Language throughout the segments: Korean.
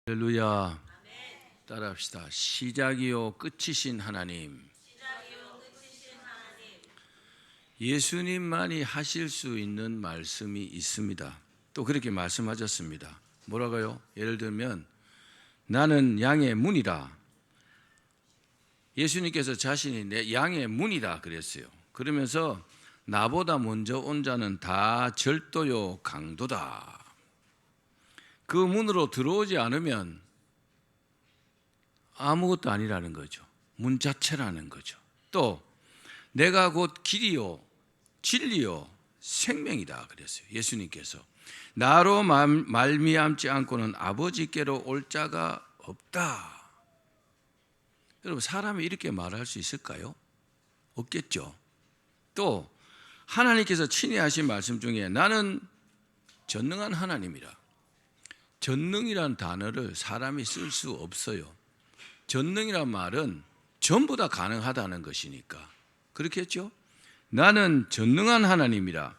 할렐루야. 따라합시다. 시작이요 끝이신 하나님. 예수님만이 하실 수 있는 말씀이 있습니다. 또 그렇게 말씀하셨습니다. 뭐라고요? 예를 들면 나는 양의 문이라. 예수님께서 자신이 내 양의 문이다 그랬어요. 그러면서 나보다 먼저 온 자는 다 절도요 강도다. 그 문으로 들어오지 않으면 아무것도 아니라는 거죠. 문 자체라는 거죠. 또 내가 곧 길이요 진리요 생명이다 그랬어요. 예수님께서 나로 말미암지 않고는 아버지께로 올 자가 없다. 여러분, 사람이 이렇게 말할 수 있을까요? 없겠죠. 또 하나님께서 친히 하신 말씀 중에 나는 전능한 하나님이라. 전능이란 단어를 사람이 쓸 수 없어요. 전능이란 말은 전부 다 가능하다는 것이니까. 그렇겠죠? 나는 전능한 하나님이라.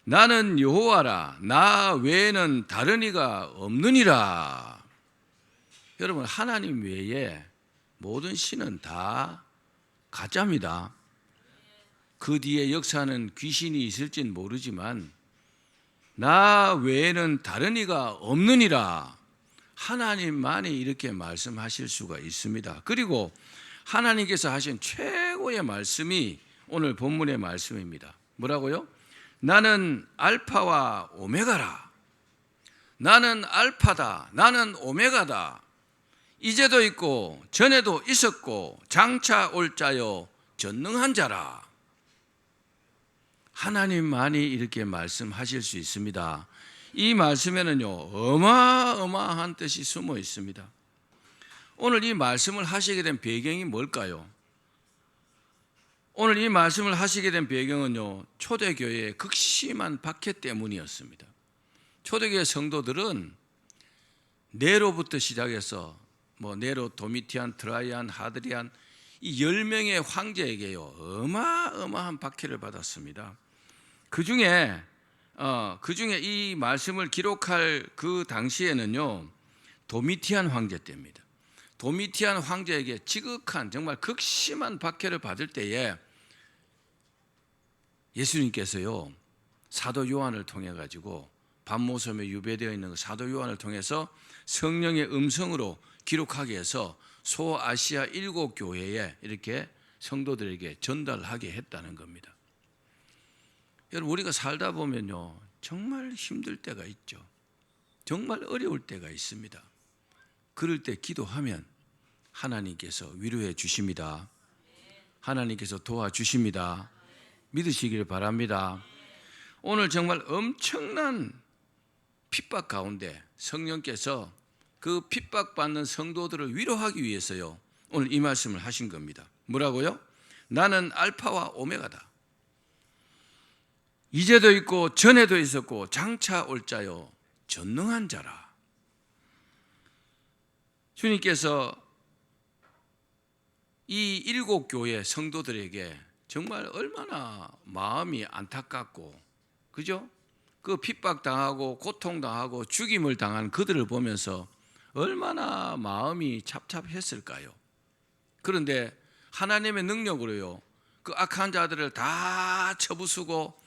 나는 여호와라. 나 외에는 다른 이가 없느니라. 여러분, 하나님 외에 모든 신은 다 가짜입니다. 그 뒤에 역사하는 귀신이 있을진 모르지만 나 외에는 다른 이가 없느니라. 하나님만이 이렇게 말씀하실 수가 있습니다. 그리고 하나님께서 하신 최고의 말씀이 오늘 본문의 말씀입니다. 뭐라고요? 나는 알파와 오메가라. 나는 알파다. 나는 오메가다. 이제도 있고 전에도 있었고 장차 올 자요 전능한 자라. 하나님만이 이렇게 말씀하실 수 있습니다. 이 말씀에는요 어마어마한 뜻이 숨어 있습니다. 오늘 이 말씀을 하시게 된 배경이 뭘까요? 오늘 이 말씀을 하시게 된 배경은요 초대교회의 극심한 박해 때문이었습니다. 초대교회 성도들은 네로부터 시작해서 네로, 도미티안, 트라이안, 하드리안 이 10명의 황제에게요 어마어마한 박해를 받았습니다. 그 중에 이 말씀을 기록할 그 당시에는요 도미티안 황제 때입니다. 도미티안 황제에게 지극한 정말 극심한 박해를 받을 때에 예수님께서요 사도 요한을 통해 가지고 반모섬에 유배되어 있는 그 사도 요한을 통해서 성령의 음성으로 기록하게 해서 소아시아 7교회에 이렇게 성도들에게 전달하게 했다는 겁니다. 여러분, 우리가 살다 보면요 정말 힘들 때가 있죠. 정말 어려울 때가 있습니다. 그럴 때 기도하면 하나님께서 위로해 주십니다. 하나님께서 도와주십니다. 믿으시길 바랍니다. 오늘 정말 엄청난 핍박 가운데 성령께서 그 핍박받는 성도들을 위로하기 위해서요 오늘 이 말씀을 하신 겁니다. 뭐라고요? 나는 알파와 오메가다. 이제도 있고 전에도 있었고 장차 올 자요 전능한 자라. 주님께서 이 7교회 성도들에게 정말 얼마나 마음이 안타깝고 그죠? 그 핍박당하고 고통당하고 죽임을 당한 그들을 보면서 얼마나 마음이 답답했을까요? 그런데 하나님의 능력으로요 그 악한 자들을 다 쳐부수고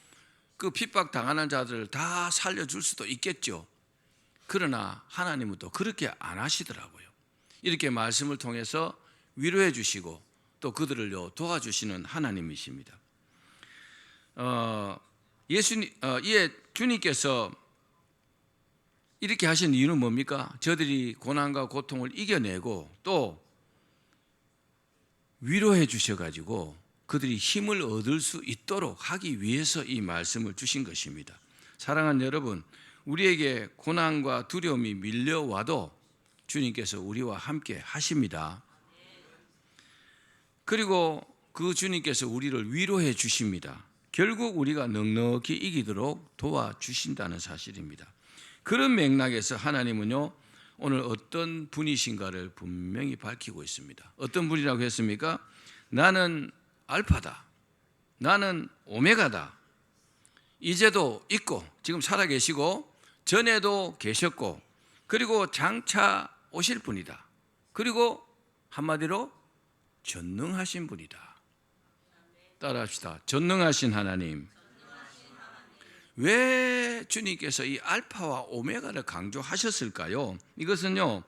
그 핍박당하는 자들을 다 살려줄 수도 있겠죠. 그러나 하나님은 또 그렇게 안 하시더라고요. 이렇게 말씀을 통해서 위로해 주시고 또 그들을요 도와주시는 하나님이십니다. 주님께서 이렇게 하신 이유는 뭡니까? 저들이 고난과 고통을 이겨내고 또 위로해 주셔가지고 그들이 힘을 얻을 수 있도록 하기 위해서 이 말씀을 주신 것입니다. 사랑하는 여러분, 우리에게 고난과 두려움이 밀려와도 주님께서 우리와 함께 하십니다. 그리고 그 주님께서 우리를 위로해 주십니다. 결국 우리가 넉넉히 이기도록 도와주신다는 사실입니다. 그런 맥락에서 하나님은요 오늘 어떤 분이신가를 분명히 밝히고 있습니다. 어떤 분이라고 했습니까? 나는 알파다. 나는 오메가다. 이제도 있고 지금 살아계시고 전에도 계셨고 그리고 장차 오실 분이다. 그리고 한마디로 전능하신 분이다. 따라합시다. 전능하신 하나님. 왜 주님께서 이 알파와 오메가를 강조하셨을까요? 이것은요,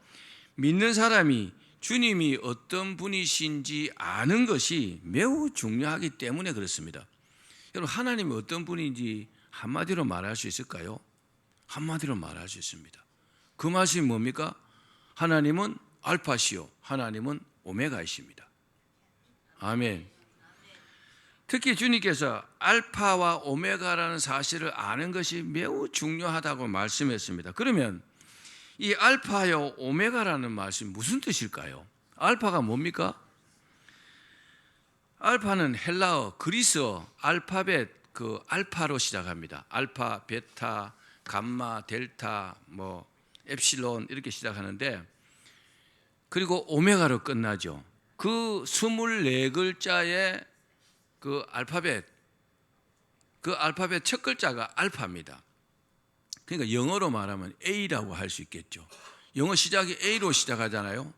믿는 사람이 주님이 어떤 분이신지 아는 것이 매우 중요하기 때문에 그렇습니다. 여러분, 하나님이 어떤 분인지 한마디로 말할 수 있을까요? 한마디로 말할 수 있습니다. 그 말씀이 뭡니까? 하나님은 알파시요, 하나님은 오메가이십니다. 아멘. 특히 주님께서 알파와 오메가라는 사실을 아는 것이 매우 중요하다고 말씀했습니다. 그러면 이 알파요 오메가라는 말씀이 무슨 뜻일까요? 알파가 뭡니까? 알파는 헬라어, 그리스어 알파벳 그 알파로 시작합니다. 알파, 베타, 감마, 델타, 엡실론 이렇게 시작하는데, 그리고 오메가로 끝나죠. 그 24글자의 그 알파벳 첫 글자가 알파입니다. 그러니까 영어로 말하면 A라고 할 수 있겠죠. 영어 시작이 A로 시작하잖아요.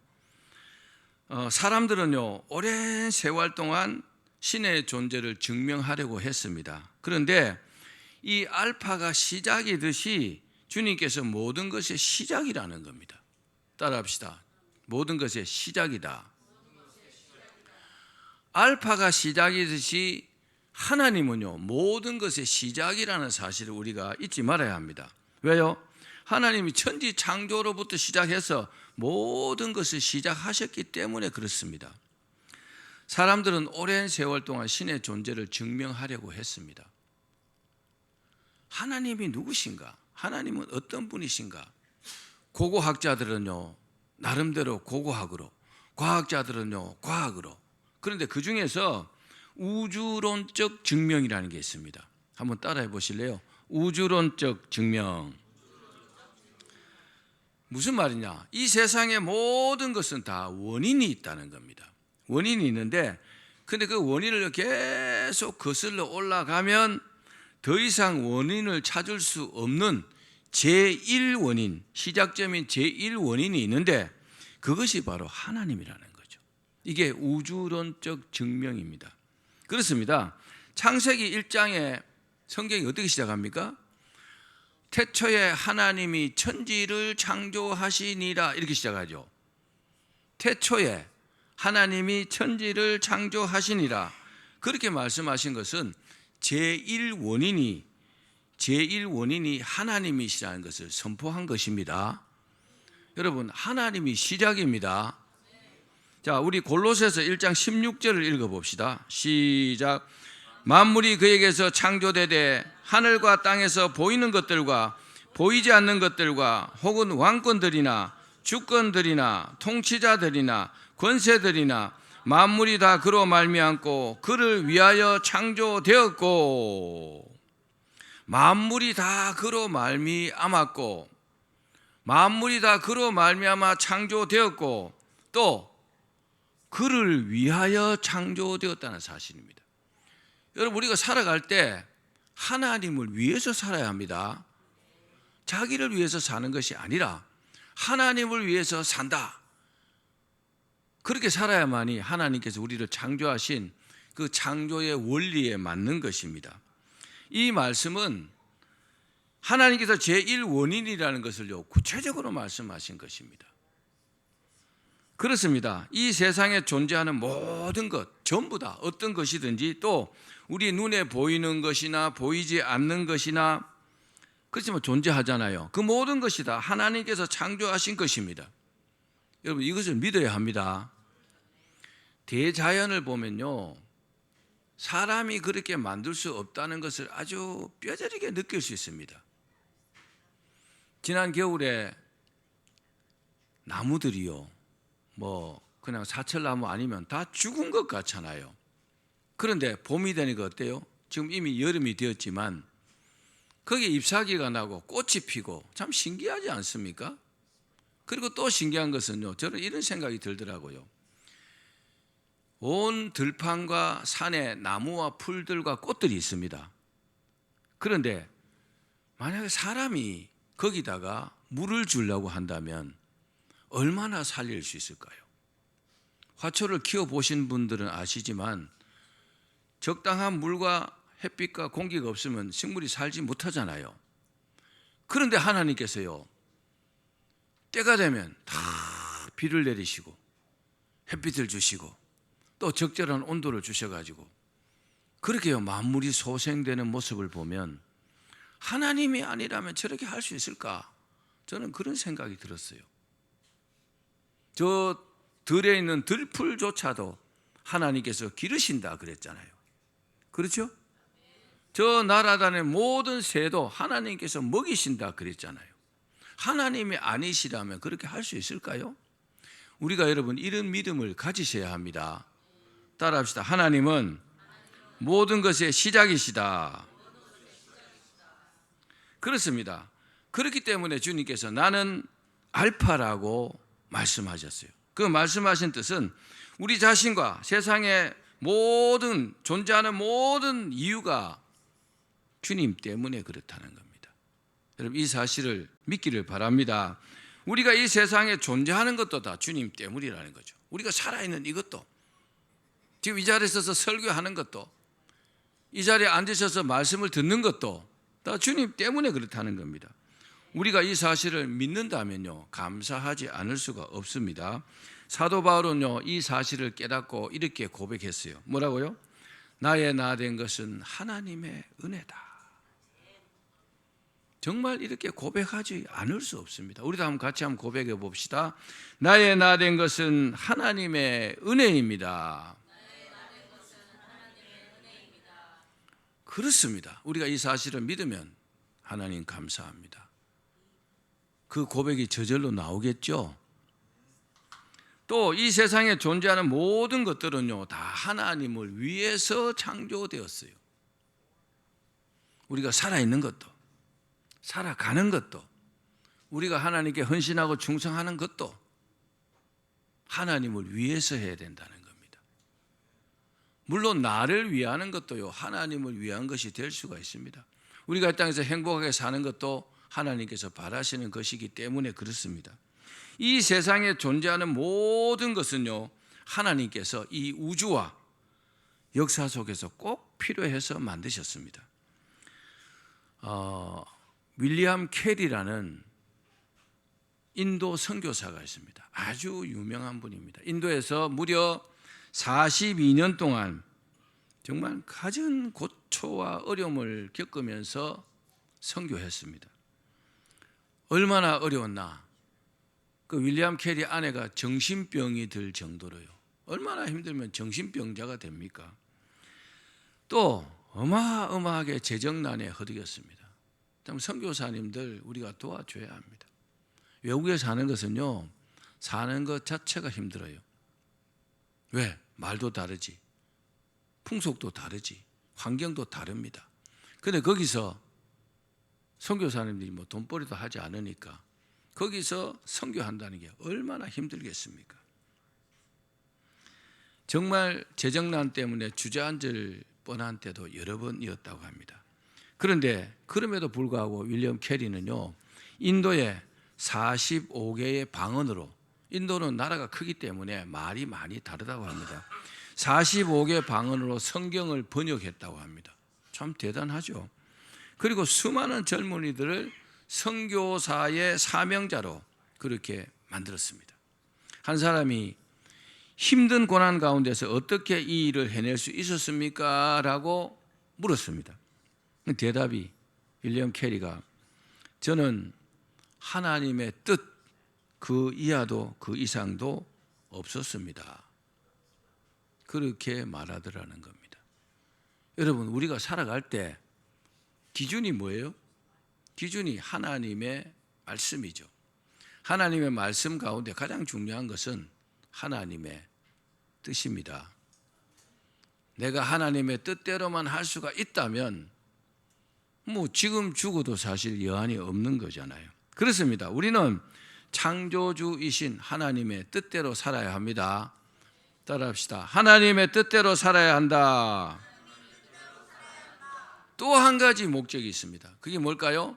사람들은요, 오랜 세월 동안 신의 존재를 증명하려고 했습니다. 그런데 이 알파가 시작이듯이 주님께서 모든 것의 시작이라는 겁니다. 따라합시다. 모든 것의 시작이다. 알파가 시작이듯이 하나님은요, 모든 것의 시작이라는 사실을 우리가 잊지 말아야 합니다. 왜요? 하나님이 천지 창조로부터 시작해서 모든 것을 시작하셨기 때문에 그렇습니다. 사람들은 오랜 세월 동안 신의 존재를 증명하려고 했습니다. 하나님이 누구신가? 하나님은 어떤 분이신가? 고고학자들은요, 나름대로 고고학으로, 과학자들은요, 과학으로. 그런데 그 중에서 우주론적 증명이라는 게 있습니다. 한번 따라해 보실래요? 우주론적 증명. 무슨 말이냐? 이 세상의 모든 것은 다 원인이 있다는 겁니다. 원인이 있는데, 근데 그 원인을 계속 거슬러 올라가면 더 이상 원인을 찾을 수 없는 제1원인, 시작점인 제1원인이 있는데, 그것이 바로 하나님이라는 거죠. 이게 우주론적 증명입니다. 그렇습니다. 창세기 1장에 성경이 어떻게 시작합니까? 태초에 하나님이 천지를 창조하시니라, 이렇게 시작하죠. 태초에 하나님이 천지를 창조하시니라, 그렇게 말씀하신 것은 제1원인이 하나님이시라는 것을 선포한 것입니다. 여러분, 하나님이 시작입니다. 자, 우리 골로새서 1장 16절을 읽어봅시다. 시작. 만물이 그에게서 창조되되 하늘과 땅에서 보이는 것들과 보이지 않는 것들과 혹은 왕권들이나 주권들이나 통치자들이나 권세들이나 만물이 다 그로 말미암고 그를 위하여 창조되었고, 만물이 다 그로 말미암았고, 만물이 다 그로 말미암아 창조되었고, 또 그를 위하여 창조되었다는 사실입니다. 여러분, 우리가 살아갈 때 하나님을 위해서 살아야 합니다. 자기를 위해서 사는 것이 아니라 하나님을 위해서 산다. 그렇게 살아야만이 하나님께서 우리를 창조하신 그 창조의 원리에 맞는 것입니다. 이 말씀은 하나님께서 제1원인이라는 것을요, 구체적으로 말씀하신 것입니다. 그렇습니다. 이 세상에 존재하는 모든 것, 전부 다 어떤 것이든지, 또 우리 눈에 보이는 것이나 보이지 않는 것이나, 그렇지만 존재하잖아요. 그 모든 것이 다 하나님께서 창조하신 것입니다. 여러분, 이것을 믿어야 합니다. 대자연을 보면요, 사람이 그렇게 만들 수 없다는 것을 아주 뼈저리게 느낄 수 있습니다. 지난 겨울에 나무들이요, 그냥 사철나무 아니면 다 죽은 것 같잖아요. 그런데 봄이 되니까 어때요? 지금 이미 여름이 되었지만 거기에 잎사귀가 나고 꽃이 피고, 참 신기하지 않습니까? 그리고 또 신기한 것은요, 저는 이런 생각이 들더라고요. 온 들판과 산에 나무와 풀들과 꽃들이 있습니다. 그런데 만약에 사람이 거기다가 물을 주려고 한다면 얼마나 살릴 수 있을까요? 화초를 키워보신 분들은 아시지만 적당한 물과 햇빛과 공기가 없으면 식물이 살지 못하잖아요. 그런데 하나님께서요, 때가 되면 다 비를 내리시고 햇빛을 주시고 또 적절한 온도를 주셔가지고 그렇게요 만물이 소생되는 모습을 보면 하나님이 아니라면 저렇게 할 수 있을까? 저는 그런 생각이 들었어요. 저 들에 있는 들풀조차도 하나님께서 기르신다 그랬잖아요. 그렇죠? 저 날아다니는 모든 새도 하나님께서 먹이신다 그랬잖아요. 하나님이 아니시라면 그렇게 할 수 있을까요? 우리가 여러분 이런 믿음을 가지셔야 합니다. 따라합시다. 하나님은 모든 것의 시작이시다. 그렇습니다. 그렇기 때문에 주님께서 나는 알파라고 말씀하셨어요. 그 말씀하신 뜻은 우리 자신과 세상의 모든 존재하는 모든 이유가 주님 때문에 그렇다는 겁니다. 여러분 이 사실을 믿기를 바랍니다. 우리가 이 세상에 존재하는 것도 다 주님 때문이라는 거죠. 우리가 살아있는 이것도, 지금 이 자리에 서서 설교하는 것도, 이 자리에 앉으셔서 말씀을 듣는 것도 다 주님 때문에 그렇다는 겁니다. 우리가 이 사실을 믿는다면요 감사하지 않을 수가 없습니다. 사도 바울은요 이 사실을 깨닫고 이렇게 고백했어요. 뭐라고요? 나의 나 된 것은 하나님의 은혜다. 정말 이렇게 고백하지 않을 수 없습니다. 우리도 한번 같이 한번 고백해 봅시다. 나의 나 된 것은 하나님의 은혜입니다. 그렇습니다. 우리가 이 사실을 믿으면 하나님 감사합니다. 그 고백이 저절로 나오겠죠. 또 이 세상에 존재하는 모든 것들은요 다 하나님을 위해서 창조되었어요. 우리가 살아있는 것도, 살아가는 것도, 우리가 하나님께 헌신하고 충성하는 것도 하나님을 위해서 해야 된다는 겁니다. 물론 나를 위하는 것도요 하나님을 위한 것이 될 수가 있습니다. 우리가 이 땅에서 행복하게 사는 것도 하나님께서 바라시는 것이기 때문에 그렇습니다. 이 세상에 존재하는 모든 것은요 하나님께서 이 우주와 역사 속에서 꼭 필요해서 만드셨습니다. 윌리엄 캐리라는 인도 선교사가 있습니다. 아주 유명한 분입니다. 인도에서 무려 42년 동안 정말 갖은 고초와 어려움을 겪으면서 선교했습니다. 얼마나 어려웠나? 그 윌리엄 캐리 아내가 정신병이 들 정도로요. 얼마나 힘들면 정신병자가 됩니까? 또 어마어마하게 재정난에 허덕였습니다. 선교사님들 우리가 도와줘야 합니다. 외국에 사는 것은요 사는 것 자체가 힘들어요. 왜? 말도 다르지, 풍속도 다르지, 환경도 다릅니다. 그런데 거기서 선교사님들이 뭐 돈벌이도 하지 않으니까 거기서 선교한다는 게 얼마나 힘들겠습니까? 정말 재정난 때문에 주저앉을 뻔한 때도 여러 번이었다고 합니다. 그런데 그럼에도 불구하고 윌리엄 캐리는요 인도의 45개의 방언으로, 인도는 나라가 크기 때문에 말이 많이 다르다고 합니다. 45개 방언으로 성경을 번역했다고 합니다. 참 대단하죠. 그리고 수많은 젊은이들을 선교사의 사명자로 그렇게 만들었습니다. 한 사람이 힘든 고난 가운데서 어떻게 이 일을 해낼 수 있었습니까? 라고 물었습니다. 대답이 윌리엄 캐리가 저는 하나님의 뜻 그 이하도 그 이상도 없었습니다. 그렇게 말하더라는 겁니다. 여러분 우리가 살아갈 때 기준이 뭐예요? 기준이 하나님의 말씀이죠. 하나님의 말씀 가운데 가장 중요한 것은 하나님의 뜻입니다. 내가 하나님의 뜻대로만 할 수가 있다면 뭐 지금 죽어도 사실 여한이 없는 거잖아요. 그렇습니다. 우리는 창조주이신 하나님의 뜻대로 살아야 합니다. 따라합시다. 하나님의 뜻대로 살아야 한다. 또 한 가지 목적이 있습니다. 그게 뭘까요?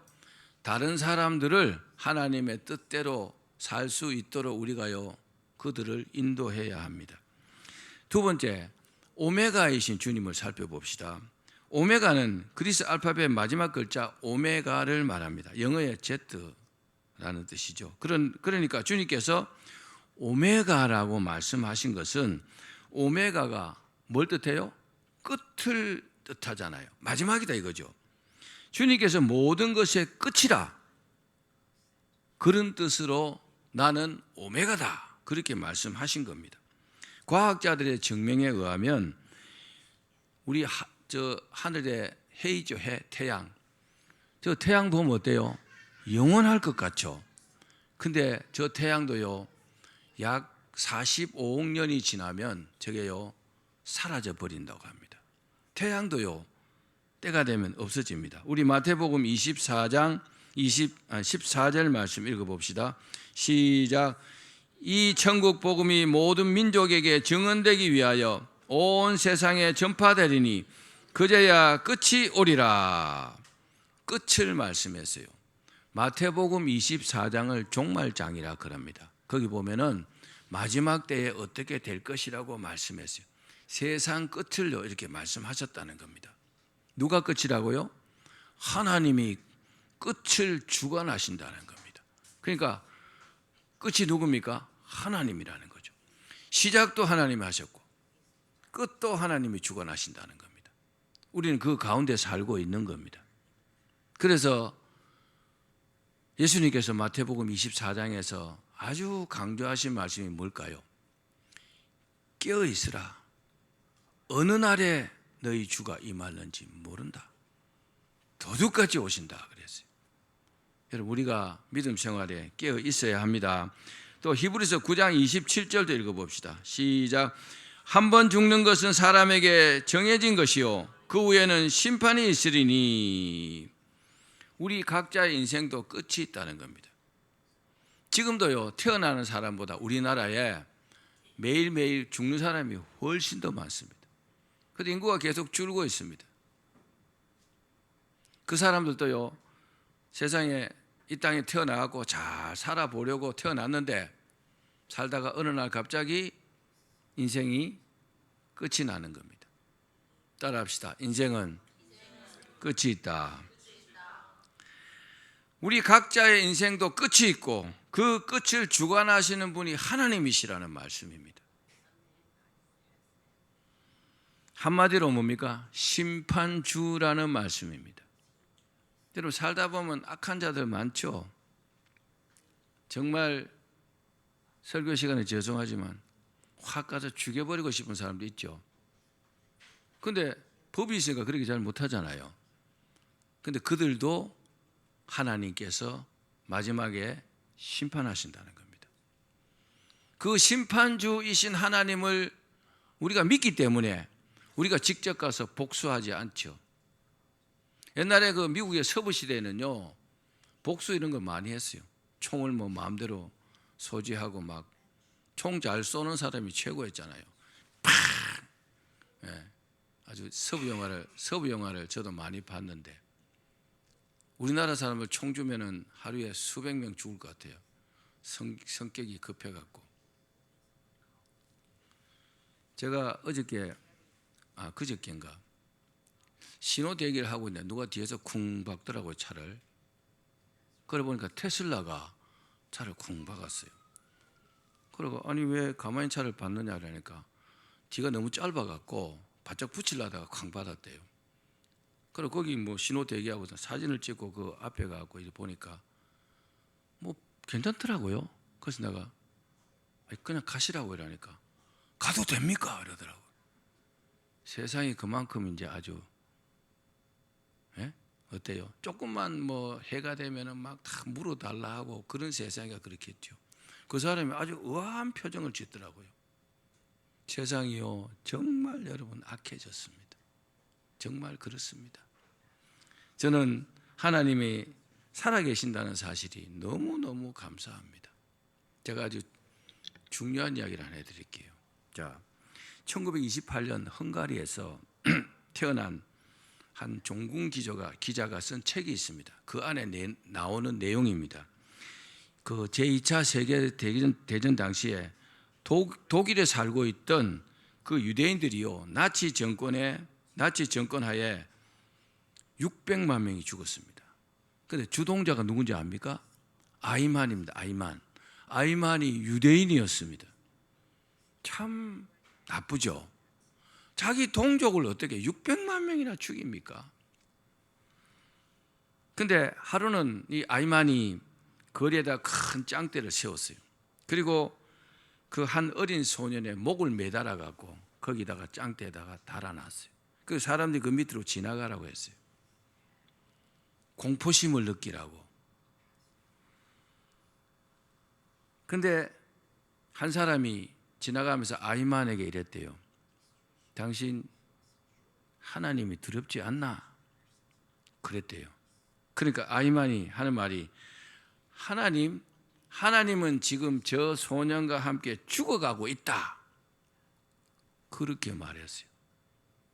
다른 사람들을 하나님의 뜻대로 살 수 있도록 우리가요 그들을 인도해야 합니다. 두 번째, 오메가이신 주님을 살펴봅시다. 오메가는 그리스 알파벳 마지막 글자 오메가를 말합니다. 영어의 Z라는 뜻이죠. 그러니까 주님께서 오메가라고 말씀하신 것은 오메가가 뭘 뜻해요? 끝을 뜻하잖아요. 마지막이다 이거죠. 주님께서 모든 것의 끝이라, 그런 뜻으로 나는 오메가다, 그렇게 말씀하신 겁니다. 과학자들의 증명에 의하면 우리 저 하늘의 해이죠, 해, 태양. 저 태양 보면 어때요? 영원할 것 같죠. 근데 저 태양도요 약 45억 년이 지나면 저게요 사라져 버린다고 합니다. 태양도요 때가 되면 없어집니다. 우리 마태복음 24장 14절 말씀 읽어봅시다. 시작. 이 천국 복음이 모든 민족에게 증언되기 위하여 온 세상에 전파되리니 그제야 끝이 오리라. 끝을 말씀했어요. 마태복음 24장을 종말장이라 그럽니다. 거기 보면은 마지막 때에 어떻게 될 것이라고 말씀했어요. 세상 끝을요 이렇게 말씀하셨다는 겁니다. 누가 끝이라고요? 하나님이 끝을 주관하신다는 겁니다. 그러니까 끝이 누굽니까? 하나님이라는 거죠. 시작도 하나님이 하셨고 끝도 하나님이 주관하신다는 겁니다. 우리는 그 가운데 살고 있는 겁니다. 그래서 예수님께서 마태복음 24장에서 아주 강조하신 말씀이 뭘까요? 깨어 있으라. 어느 날에 너희 주가 임하는지 모른다. 도둑같이 오신다 그랬어요. 여러분, 우리가 믿음 생활에 깨어 있어야 합니다. 또 히브리서 9장 27절도 읽어봅시다. 시작. 한 번 죽는 것은 사람에게 정해진 것이요 그 후에는 심판이 있으리니. 우리 각자의 인생도 끝이 있다는 겁니다. 지금도요 태어나는 사람보다 우리나라에 매일매일 죽는 사람이 훨씬 더 많습니다. 그런데 인구가 계속 줄고 있습니다. 그 사람들도요 세상에 이 땅에 태어나고 잘 살아보려고 태어났는데 살다가 어느 날 갑자기 인생이 끝이 나는 겁니다. 따라합시다. 인생은 끝이 있다. 우리 각자의 인생도 끝이 있고 그 끝을 주관하시는 분이 하나님이시라는 말씀입니다. 한마디로 뭡니까? 심판주라는 말씀입니다. 여러분, 살다 보면 악한 자들 많죠. 정말 설교 시간에 죄송하지만 확 가서 죽여버리고 싶은 사람도 있죠. 그런데 법이 있으니까 그렇게 잘 못하잖아요. 그런데 그들도 하나님께서 마지막에 심판하신다는 겁니다. 그 심판주이신 하나님을 우리가 믿기 때문에 우리가 직접 가서 복수하지 않죠. 옛날에 그 미국의 서부 시대에는요 복수 이런 거 많이 했어요. 총을 뭐 마음대로 소지하고 막 총 잘 쏘는 사람이 최고였잖아요. 팍! 예, 아주 서부 영화를 저도 많이 봤는데 우리나라 사람을 총 주면은 하루에 수백 명 죽을 것 같아요. 성격이 급해갖고. 제가 그저께인가 신호 대기를 하고 있는데 누가 뒤에서 쿵 박더라고요, 차를. 그래 보니까 테슬라가 차를 쿵 박았어요. 그러고 아니 왜 가만히 차를 박느냐 그러니까 뒤가 너무 짧아갖고 바짝 붙이려다가 쾅 받았대요. 그리고 거기 뭐 신호 대기하고 사진을 찍고 그 앞에 가고 보니까 뭐 괜찮더라고요. 그래서 내가 그냥 가시라고 이러니까 가도 됩니까? 이러더라고요. 세상이 그만큼 이제 아주 어때요? 조금만 뭐 해가 되면은 막 다 물어달라 하고 그런 세상이 그렇겠죠. 그 사람이 아주 의아한 표정을 짓더라고요. 세상이요 정말 여러분 악해졌습니다. 정말 그렇습니다. 저는 하나님이 살아계신다는 사실이 너무너무 감사합니다. 제가 아주 중요한 이야기를 하나 해드릴게요. 자, 1928년 헝가리에서 태어난 한 종군 기자가 쓴 책이 있습니다. 그 안에 나오는 내용입니다. 그 제2차 세계 대전 당시에 독일에 살고 있던 그 유대인들이요, 나치 정권 하에 600만 명이 죽었습니다. 그런데 주동자가 누군지 압니까? 아이만입니다. 아이만이 유대인이었습니다. 참 나쁘죠. 자기 동족을 어떻게 600만 명이나 죽입니까? 근데 하루는 이 아이만이 거리에다 큰 짱대를 세웠어요. 그리고 그 한 어린 소년의 목을 매달아 갖고 거기다가 짱대에다가 달아놨어요. 그 사람들이 그 밑으로 지나가라고 했어요. 공포심을 느끼라고. 근데 한 사람이 지나가면서 아이만에게 이랬대요. 당신 하나님이 두렵지 않나? 그랬대요. 그러니까 아이만이 하는 말이, 하나님은 지금 저 소년과 함께 죽어가고 있다. 그렇게 말했어요.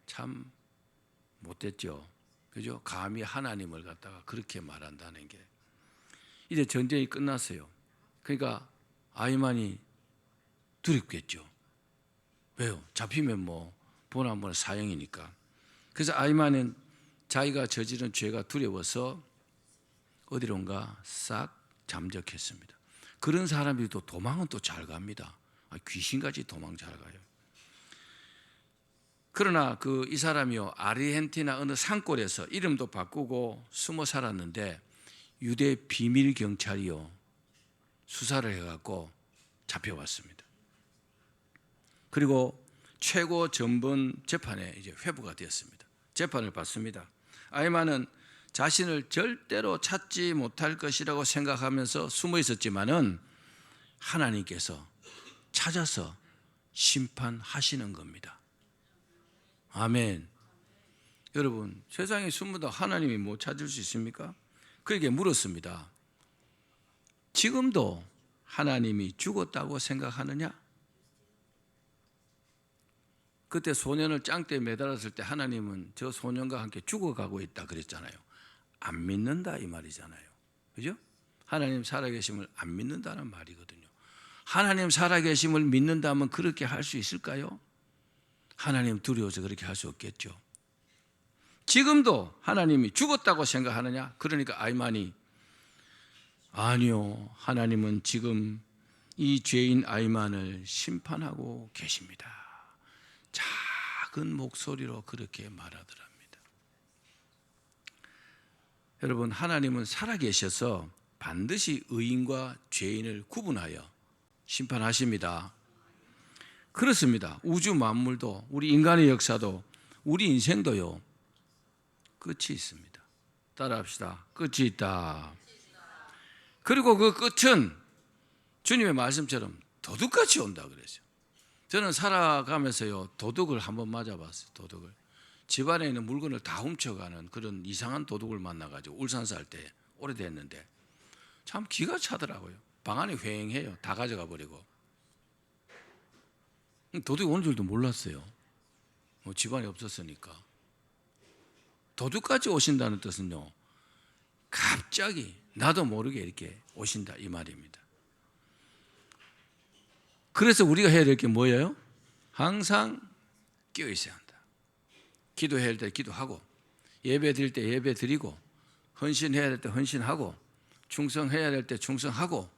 참 못됐죠. 그죠? 감히 하나님을 갖다가 그렇게 말한다는 게. 이제 전쟁이 끝났어요. 그러니까 아이만이 두렵겠죠. 왜요? 잡히면 뭐 보나마나 사형이니까. 그래서 아이만은 자기가 저지른 죄가 두려워서 어디론가 싹 잠적했습니다. 그런 사람이 또 도망은 또 잘 갑니다. 귀신같이 도망 잘 가요. 그러나 이 사람이요, 아르헨티나 어느 산골에서 이름도 바꾸고 숨어 살았는데 유대 비밀 경찰이요, 수사를 해갖고 잡혀왔습니다. 그리고 최고 전번 재판에 이제 회부가 되었습니다. 재판을 받습니다. 아이만은 자신을 절대로 찾지 못할 것이라고 생각하면서 숨어 있었지만은 하나님께서 찾아서 심판하시는 겁니다. 아멘. 여러분, 세상에 숨어도 하나님이 못 찾을 수 있습니까? 그에게 물었습니다. 지금도 하나님이 죽었다고 생각하느냐? 그때 소년을 짱대에 매달았을 때 하나님은 저 소년과 함께 죽어가고 있다 그랬잖아요. 안 믿는다 이 말이잖아요. 그죠? 하나님 살아계심을 안 믿는다는 말이거든요. 하나님 살아계심을 믿는다면 그렇게 할 수 있을까요? 하나님 두려워서 그렇게 할 수 없겠죠. 지금도 하나님이 죽었다고 생각하느냐? 그러니까 아이만이, 아니요, 하나님은 지금 이 죄인 아이만을 심판하고 계십니다. 작은 목소리로 그렇게 말하더랍니다. 여러분, 하나님은 살아계셔서 반드시 의인과 죄인을 구분하여 심판하십니다. 그렇습니다. 우주 만물도, 우리 인간의 역사도, 우리 인생도요, 끝이 있습니다. 따라합시다. 끝이 있다. 그리고 그 끝은 주님의 말씀처럼 도둑같이 온다 그랬어요. 저는 살아가면서요, 도둑을 한번 맞아봤어요. 도둑을. 집안에 있는 물건을 다 훔쳐가는 그런 이상한 도둑을 만나가지고 울산 살 때 오래됐는데 참 기가 차더라고요. 방 안에 휑해요. 다 가져가 버리고. 도둑이 오는 줄도 몰랐어요. 뭐 집안에 없었으니까. 도둑까지 오신다는 뜻은요, 갑자기 나도 모르게 이렇게 오신다 이 말입니다. 그래서 우리가 해야 될 게 뭐예요? 항상 끼어 있어야 한다. 기도해야 할 때 기도하고, 예배 드릴 때 예배 드리고, 헌신해야 될 때 헌신하고, 충성해야 될 때 충성하고,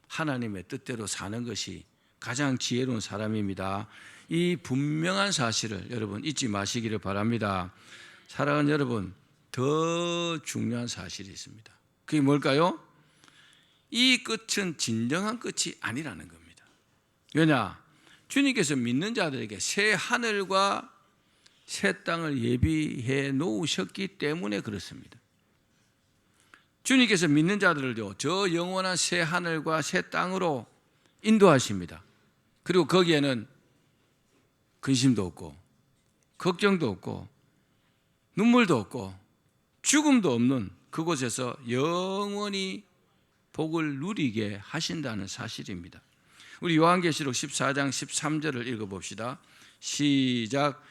하나님의 뜻대로 사는 것이 가장 지혜로운 사람입니다. 이 분명한 사실을 여러분 잊지 마시기를 바랍니다. 사랑하는 여러분, 더 중요한 사실이 있습니다. 그게 뭘까요? 이 끝은 진정한 끝이 아니라는 겁니다. 왜냐? 주님께서 믿는 자들에게 새 하늘과 새 땅을 예비해 놓으셨기 때문에 그렇습니다. 주님께서 믿는 자들을요, 저 영원한 새 하늘과 새 땅으로 인도하십니다. 그리고 거기에는 근심도 없고 걱정도 없고 눈물도 없고 죽음도 없는 그곳에서 영원히 복을 누리게 하신다는 사실입니다. 우리 요한계시록 14장 13절을 읽어봅시다. 시작.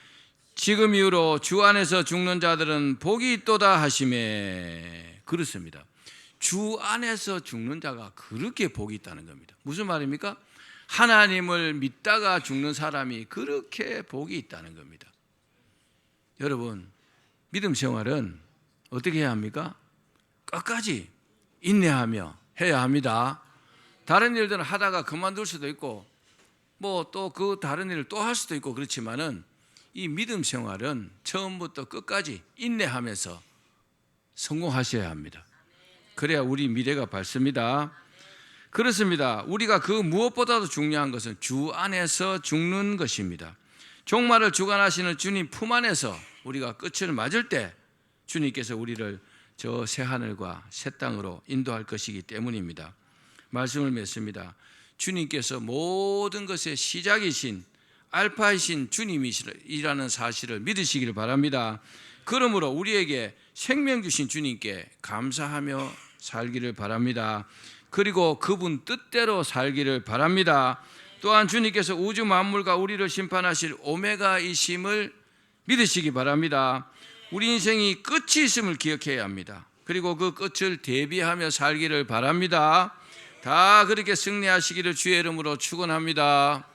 지금 이후로 주 안에서 죽는 자들은 복이 있도다 하시매. 그렇습니다. 주 안에서 죽는 자가 그렇게 복이 있다는 겁니다. 무슨 말입니까? 하나님을 믿다가 죽는 사람이 그렇게 복이 있다는 겁니다. 여러분, 믿음 생활은 어떻게 해야 합니까? 끝까지 인내하며 해야 합니다. 다른 일들은 하다가 그만둘 수도 있고 뭐 또 그 다른 일을 또 할 수도 있고 그렇지만은 이 믿음 생활은 처음부터 끝까지 인내하면서 성공하셔야 합니다. 그래야 우리 미래가 밝습니다. 그렇습니다. 우리가 그 무엇보다도 중요한 것은 주 안에서 죽는 것입니다. 종말을 주관하시는 주님 품 안에서 우리가 끝을 맞을 때 주님께서 우리를 저 새하늘과 새 땅으로 인도할 것이기 때문입니다. 말씀을 맺습니다. 주님께서 모든 것의 시작이신 알파이신 주님이시라는 사실을 믿으시기를 바랍니다. 그러므로 우리에게 생명 주신 주님께 감사하며 살기를 바랍니다. 그리고 그분 뜻대로 살기를 바랍니다. 또한 주님께서 우주 만물과 우리를 심판하실 오메가이심을 믿으시기 바랍니다. 우리 인생이 끝이 있음을 기억해야 합니다. 그리고 그 끝을 대비하며 살기를 바랍니다. 다 그렇게 승리하시기를 주의 이름으로 축원합니다.